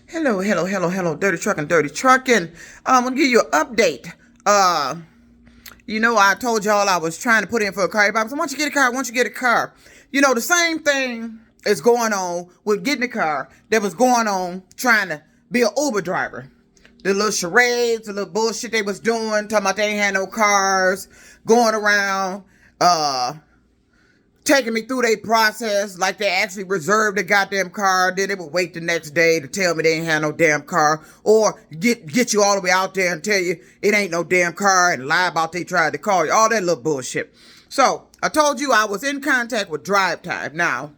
Hello, Dirty Trucking, Dirty Trucking. I'm gonna give you an update. I told y'all I was trying to put in for a car. Everybody said, once you get a car, once you get a car. The same thing is going on with getting a car that was going on trying to be an Uber driver. The little charades, the little bullshit they was doing, talking about they ain't had no cars, going around, taking me through their process like they actually reserved a goddamn car. Then they would wait the next day to tell me they ain't had no damn car, or get you all the way out there and tell you it ain't no damn car and lie about they tried to call you. All that little bullshit. So I told you I was in contact with Drive Time. Now,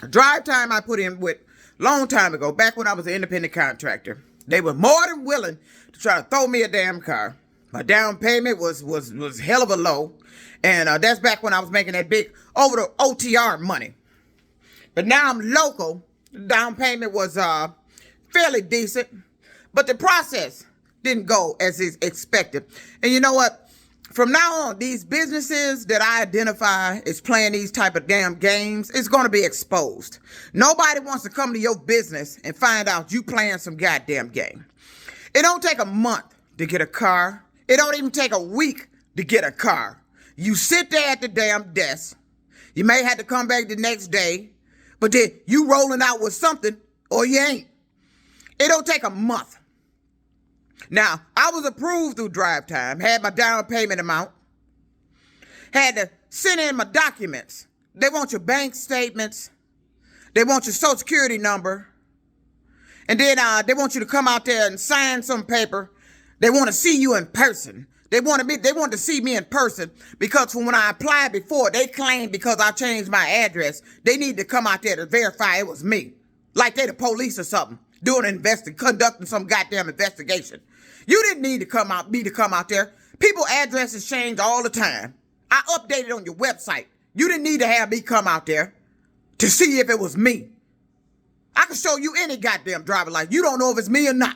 Drive Time I put in with long time ago, back when I was an independent contractor. They were more than willing to try to throw me a damn car. My down payment was hell of a low. And that's back when I was making that big over the OTR money. But now I'm local. The down payment was fairly decent. But the process didn't go as is expected. And you know what? From now on, these businesses that I identify as playing these type of damn games, it's going to be exposed. Nobody wants to come to your business and find out you playing some goddamn game. It don't take a month to get a car. It don't even take a week to get a car. You sit there at the damn desk. You may have to come back the next day, but then you rolling out with something or you ain't. It don't take a month. Now, I was approved through Drive Time, had my down payment amount, had to send in my documents. They want your bank statements. They want your social security number. And then they want you to come out there and sign some paper. They want to see you in person. They wanted to see me in person because from when I applied before, they claimed because I changed my address, they need to come out there to verify it was me. Like they the police or something, conducting some goddamn investigation. You didn't need to come out there. People addresses change all the time. I updated on your website. You didn't need to have me come out there to see if it was me. I can show you any goddamn driver license. You don't know if it's me or not.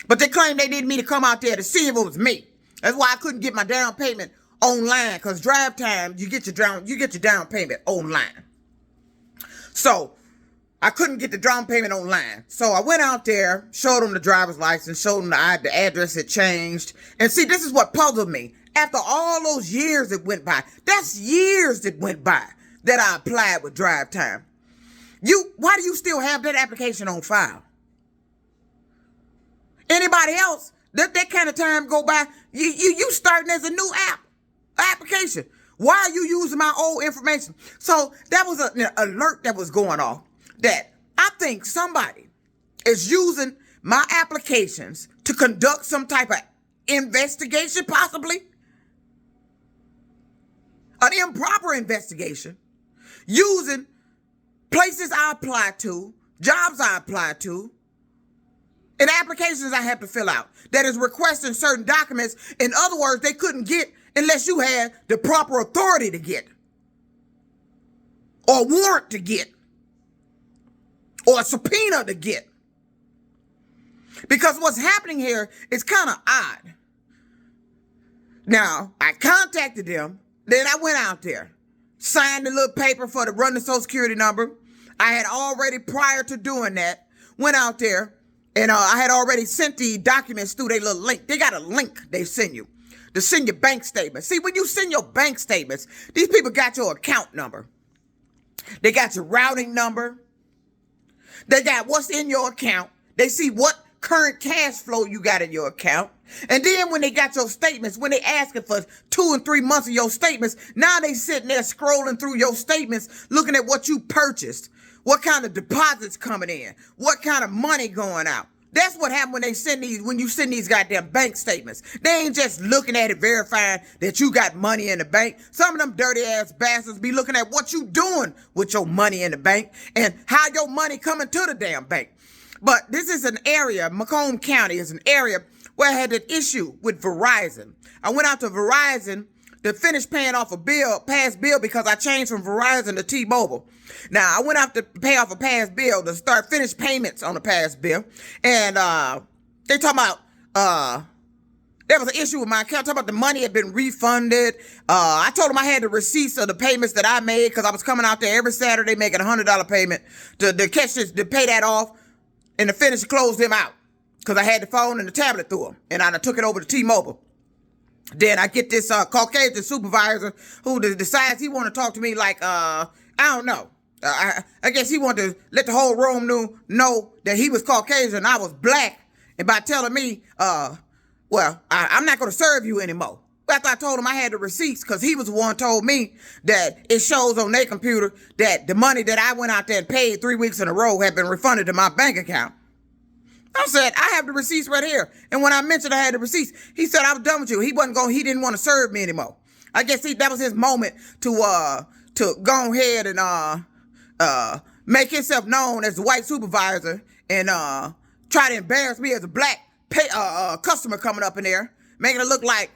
But they claimed they needed me to come out there to see if it was me. That's why I couldn't get my down payment online. Because Drive Time, you get your down payment online. So I couldn't get the down payment online. So I went out there, showed them the driver's license, showed them the address had changed. And see, this is what puzzled me. After all those years that went by, that's years that went by that I applied with Drive Time. Why do you still have that application on file? Anybody else, that kind of time go by, you starting as a new application. Why are you using my old information? So that was an alert that was going off that I think somebody is using my applications to conduct some type of investigation, possibly. An improper investigation. Using places I apply to, jobs I apply to, and applications I have to fill out that is requesting certain documents. In other words, they couldn't get unless you had the proper authority to get, or warrant to get, or a subpoena to get. Because what's happening here is kind of odd. Now, I contacted them, then I went out there, signed the little paper for the run the social security number. I had already, prior to doing that, went out there, and I had already sent the documents through their little link. They got a link they send you to send your bank statements. See, when you send your bank statements, these people got your account number. They got your routing number. They got what's in your account. They see what current cash flow you got in your account. And then when they got your statements, when they asking for 2 and 3 months of your statements, now they sitting there scrolling through your statements, looking at what you purchased. What kind of deposits coming in? What kind of money going out? That's what happened when you send these goddamn bank statements. They ain't just looking at it, verifying that you got money in the bank. Some of them dirty ass bastards be looking at what you doing with your money in the bank and how your money coming to the damn bank. But this is an area, Macomb County is an area where I had an issue with Verizon. I went out to Verizon to finish paying off a past bill, because I changed from Verizon to T-Mobile. Now, I went out to pay off a past bill to finish payments on the past bill. And they talking about There was an issue with my account. Talking about the money had been refunded. I told him I had the receipts of the payments that I made because I was coming out there every Saturday making a $100 payment to catch this, to pay that off and to finish to close them out because I had the phone and the tablet through them. And I took it over to T-Mobile. Then I get this Caucasian supervisor who decides he want to talk to me like, I don't know. I guess he wanted to let the whole room know that he was Caucasian and I was black. And by telling me, I'm not going to serve you anymore. After I told him I had the receipts, because he was the one told me that it shows on their computer that the money that I went out there and paid 3 weeks in a row had been refunded to my bank account. I said, I have the receipts right here. And when I mentioned I had the receipts, he said I was done with you. He didn't want to serve me anymore. I guess that was his moment to go ahead and make himself known as the white supervisor and try to embarrass me as a black customer coming up in there, making it look like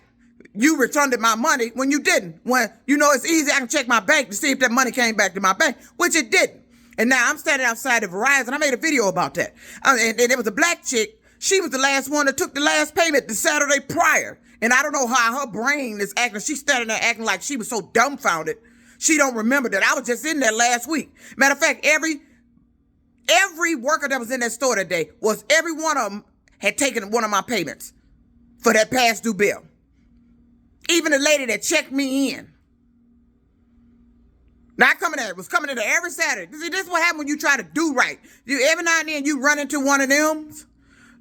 you returned my money when you didn't. When, it's easy. I can check my bank to see if that money came back to my bank, which it didn't. And now I'm standing outside of Verizon. I made a video about that. And it was a black chick. She was the last one that took the last payment the Saturday prior. And I don't know how her brain is acting. She's standing there acting like she was so dumbfounded. She don't remember that I was just in there last week. Matter of fact, every worker that was in that store that day every one of them had taken one of my payments for that past due bill. Even the lady that checked me in. Not coming there. Was coming in there every Saturday. See, this is what happens when you try to do right. Every now and then you run into one of them.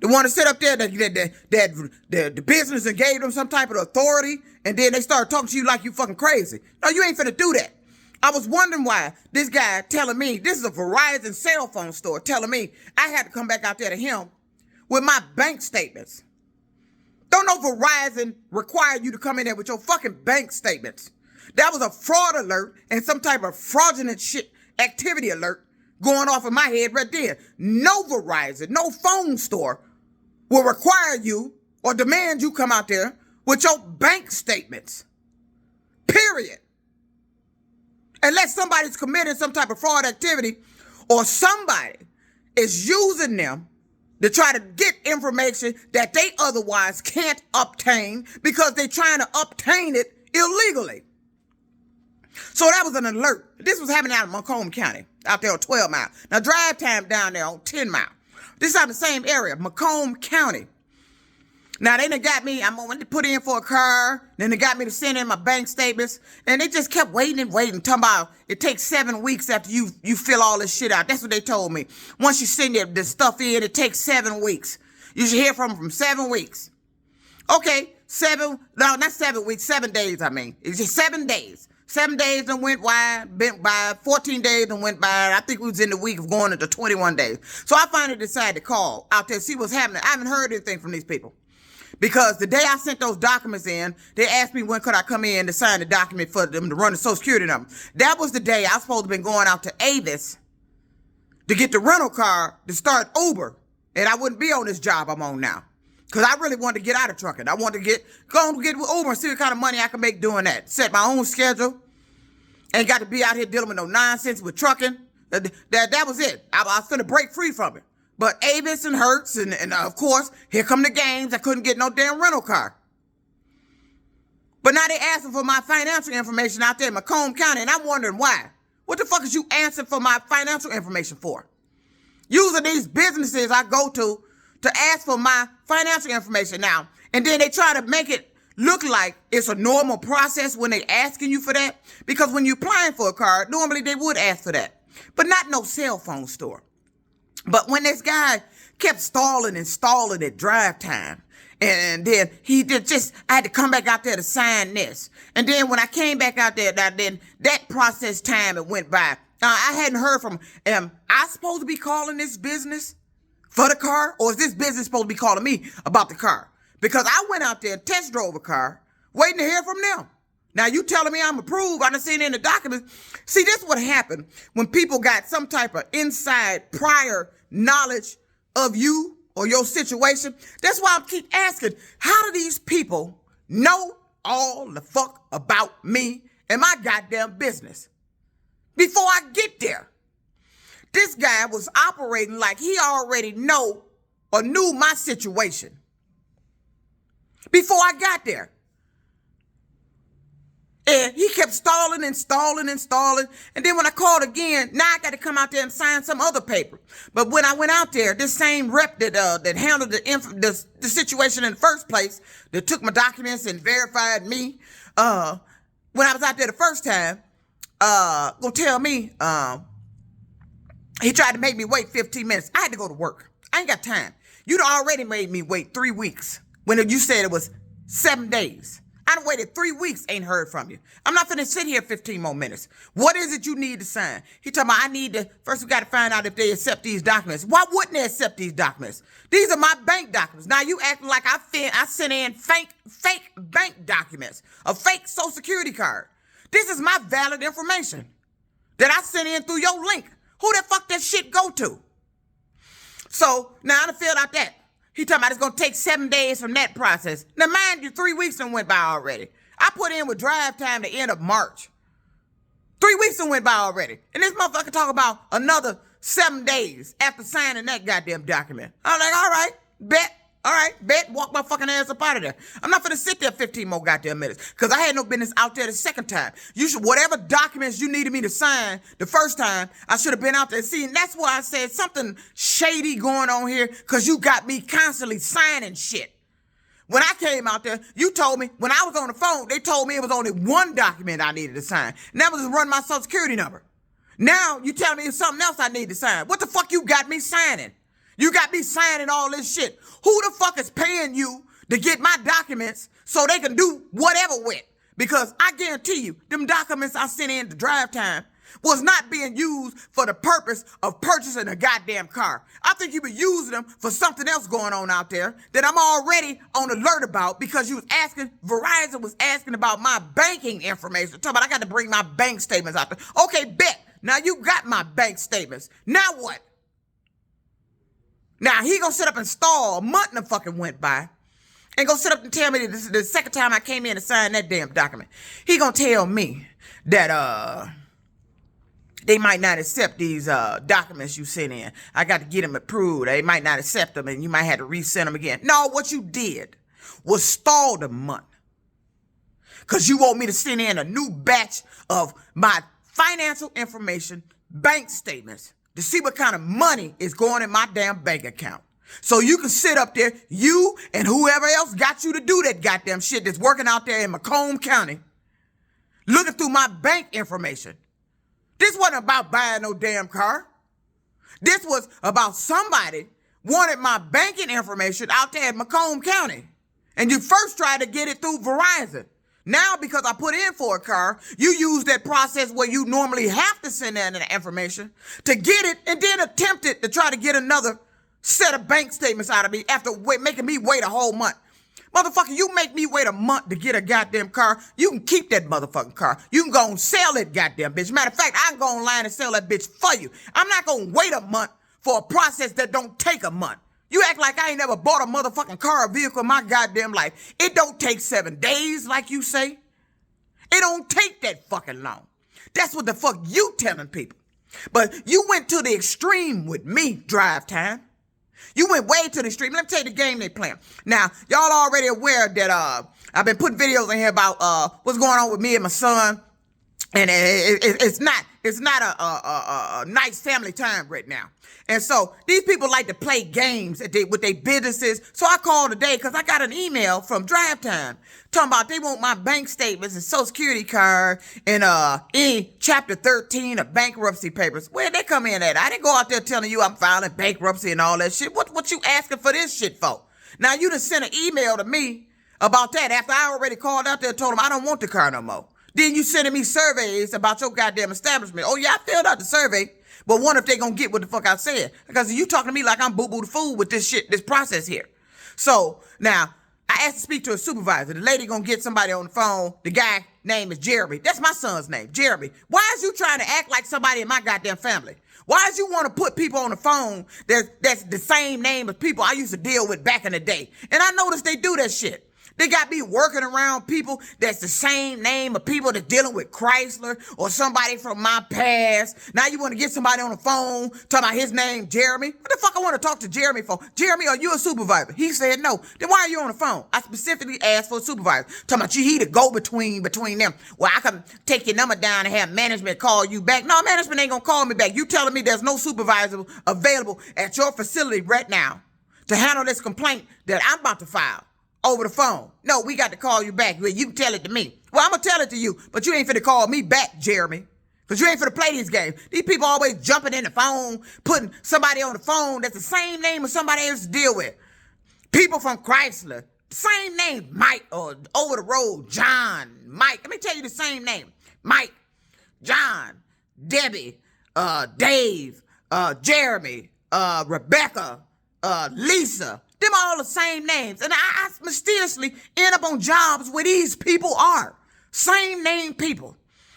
The one that sit up there that the business and gave them some type of authority. And then they start talking to you like you fucking crazy. No, you ain't finna do that. I was wondering why this guy telling me, this is a Verizon cell phone store, telling me I had to come back out there to him with my bank statements. Don't know Verizon required you to come in there with your fucking bank statements. That was a fraud alert and some type of fraudulent shit activity alert going off in my head right there. No Verizon, no phone store will require you or demand you come out there with your bank statements. Period. Unless somebody's committing some type of fraud activity or somebody is using them to try to get information that they otherwise can't obtain because they're trying to obtain it illegally. So that was an alert. This was happening out in Macomb County, out there on 12 Mile. Now, drive time down there on 10 Mile. This is out in the same area, Macomb County. Now, they done got me, I went to put in for a car, then they got me to send in my bank statements, and they just kept waiting and waiting, talking about it takes 7 weeks after you fill all this shit out. That's what they told me. Once you send the stuff in, it takes 7 weeks. You should hear from 7 weeks. Okay, not 7 weeks, 7 days, I mean. It's just 7 days. 7 days done went by, 14 days done went by. I think we was in the week of going into 21 days. So I finally decided to call out there, see what's happening. I haven't heard anything from these people. Because the day I sent those documents in, they asked me when could I come in to sign the document for them to run the Social Security number. That was the day I was supposed to have been going out to Avis to get the rental car to start Uber. And I wouldn't be on this job I'm on now. Because I really wanted to get out of trucking. I wanted to go and get with Uber and see what kind of money I can make doing that. Set my own schedule. Ain't got to be out here dealing with no nonsense with trucking. That was it. I was finna break free from it. But Avis and Hertz and of course, here come the games. I couldn't get no damn rental car. But now they asking for my financial information out there in Macomb County, and I'm wondering why. What the fuck is you answering for my financial information for? Using these businesses I go to ask for my financial information now. And then they try to make it look like it's a normal process when they asking you for that. Because when you're applying for a card, normally they would ask for that. But not no cell phone store. But when this guy kept stalling at drive time, and then I had to come back out there to sign this. And then when I came back out there, then that process time, it went by. I hadn't heard from, am I supposed to be calling this business for the car? Or is this business supposed to be calling me about the car? Because I went out there and test drove a car, waiting to hear from them. Now, you telling me I'm approved, I done seen it in the documents. See, this is what happened when people got some type of inside prior knowledge of you or your situation. That's why I keep asking, how do these people know all the fuck about me and my goddamn business before I get there? This guy was operating like he already knew my situation. before I got there. And he kept stalling and stalling and stalling. And then when I called again, now I got to come out there and sign some other paper. But when I went out there, this same rep that handled the situation in the first place, that took my documents and verified me, when I was out there the first time, gonna tell me, he tried to make me wait 15 minutes. I had to go to work. I ain't got time. You'd already made me wait 3 weeks when you said it was 7 days. I done waited 3 weeks, ain't heard from you. I'm not finna sit here 15 more minutes. What is it you need to sign? He talking about, first we got to find out if they accept these documents. Why wouldn't they accept these documents? These are my bank documents. Now you acting like I sent in fake bank documents, a fake social security card. This is my valid information that I sent in through your link. Who the fuck that shit go to? So now I done filled out that. He talking about it's going to take 7 days from that process. Now, mind you, 3 weeks done went by already. I put in with drive time the end of March. 3 weeks done went by already. And this motherfucker talk about another 7 days after signing that goddamn document. I'm like, all right, bet. All right, bet. Walk my fucking ass up out of there. I'm not finna sit there 15 more goddamn minutes because I had no business out there the second time. You should, whatever documents you needed me to sign the first time, I should have been out there. See, and that's why I said something shady going on here because you got me constantly signing shit. When I came out there, you told me, when I was on the phone, they told me it was only one document I needed to sign. And that was to run my social security number. Now you tell me it's something else I need to sign. What the fuck you got me signing? You got me signing all this shit. Who the fuck is paying you to get my documents so they can do whatever with? Because I guarantee you, them documents I sent in to drive time was not being used for the purpose of purchasing a goddamn car. I think you were using them for something else going on out there that I'm already on alert about because Verizon was asking about my banking information. Talking about I got to bring my bank statements out there. Okay, bet. Now you got my bank statements. Now what? Now, he gonna sit up and stall. A month and fucking went by. And gonna sit up and tell me that this is the second time I came in to sign that damn document. He gonna tell me that, they might not accept these, documents you sent in. I got to get them approved. They might not accept them and you might have to resend them again. No, what you did was stall the month. Cause you want me to send in a new batch of my financial information, bank statements, to see what kind of money is going in my damn bank account. So you can sit up there, you and whoever else got you to do that goddamn shit that's working out there in Macomb County, looking through my bank information. This wasn't about buying no damn car. This was about somebody wanted my banking information out there in Macomb County. And you first tried to get it through Verizon. Now, because I put in for a car, you use that process where you normally have to send in the information to get it and then attempted to try to get another set of bank statements out of me after making me wait a whole month. Motherfucker, you make me wait a month to get a goddamn car, you can keep that motherfucking car. You can go and sell that goddamn bitch. Matter of fact, I can go online and sell that bitch for you. I'm not going to wait a month for a process that don't take a month. You act like I ain't never bought a motherfucking car or vehicle in my goddamn life. It don't take 7 days, like you say. It don't take that fucking long. That's what the fuck you telling people. But you went to the extreme with me, drive time. You went way to the extreme. Let me tell you the game they playing. Now, y'all already aware that I've been putting videos in here about what's going on with me and my son. And it's not a nice family time right now. And so these people like to play games with their businesses. So I called today because I got an email from Drive Time talking about they want my bank statements and social security card and in chapter 13 of bankruptcy papers. Where'd they come in at? I didn't go out there telling you I'm filing bankruptcy and all that shit. What you asking for this shit for? Now you done sent an email to me about that after I already called out there and told them I don't want the car no more. Then you sending me surveys about your goddamn establishment. Oh yeah, I filled out the survey. But wonder if they gonna get what the fuck I said. Because you talking to me like I'm boo-boo the fool with this shit, this process here. So, now, I asked to speak to a supervisor. The lady gonna get somebody on the phone. The guy name is Jeremy. That's my son's name, Jeremy. Why is you trying to act like somebody in my goddamn family? Why is you want to put people on the phone that's the same name as people I used to deal with back in the day? And I noticed they do that shit. They got me working around people that's the same name of people that's dealing with Chrysler or somebody from my past. Now you want to get somebody on the phone talking about his name, Jeremy. What the fuck I want to talk to Jeremy for? Jeremy, are you a supervisor? He said no. Then why are you on the phone? I specifically asked for a supervisor. Talking about he the go-between between them. Well, I can take your number down and have management call you back. No, management ain't gonna call me back. You telling me there's no supervisor available at your facility right now to handle this complaint that I'm about to file over the phone. No, we got to call you back. You can tell it to me. Well, I'm going to tell it to you, but you ain't finna call me back, Jeremy. Because you ain't finna play these games. These people always jumping in the phone, putting somebody on the phone that's the same name as somebody else to deal with. People from Chrysler, same name, Mike, or over the road, John, Mike. Let me tell you the same name. Mike, John, Debbie, Dave, Jeremy, Rebecca, Lisa. Them all the same names. And I mysteriously end up on jobs where these people are. Same name people.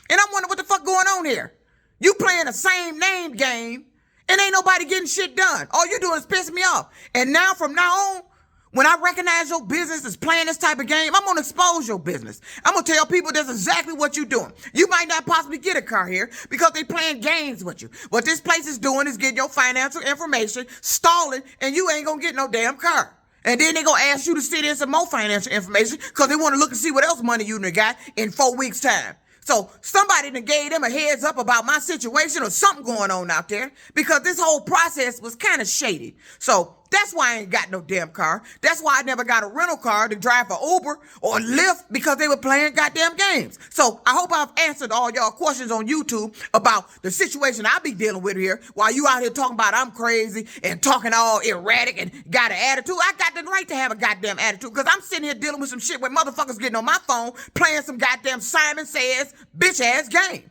And I'm wondering what the fuck going on here. You playing the same name game and ain't nobody getting shit done. All you doing is pissing me off. And now from now on, when I recognize your business is playing this type of game, I'm going to expose your business. I'm going to tell people that's exactly what you're doing. You might not possibly get a car here because they playing games with you. What this place is doing is getting your financial information, stalling, and you ain't going to get no damn car. And then they going to ask you to sit in some more financial information because they want to look and see what else money you done got in 4 weeks' time. So somebody done gave them a heads up about my situation or something going on out there because this whole process was kind of shady. So that's why I ain't got no damn car. That's why I never got a rental car to drive for Uber or Lyft because they were playing goddamn games. So I hope I've answered all y'all questions on YouTube about the situation I be dealing with here while you out here talking about I'm crazy and talking all erratic and got an attitude. I got the right to have a goddamn attitude because I'm sitting here dealing with some shit where motherfuckers getting on my phone playing some goddamn Simon Says bitch ass game.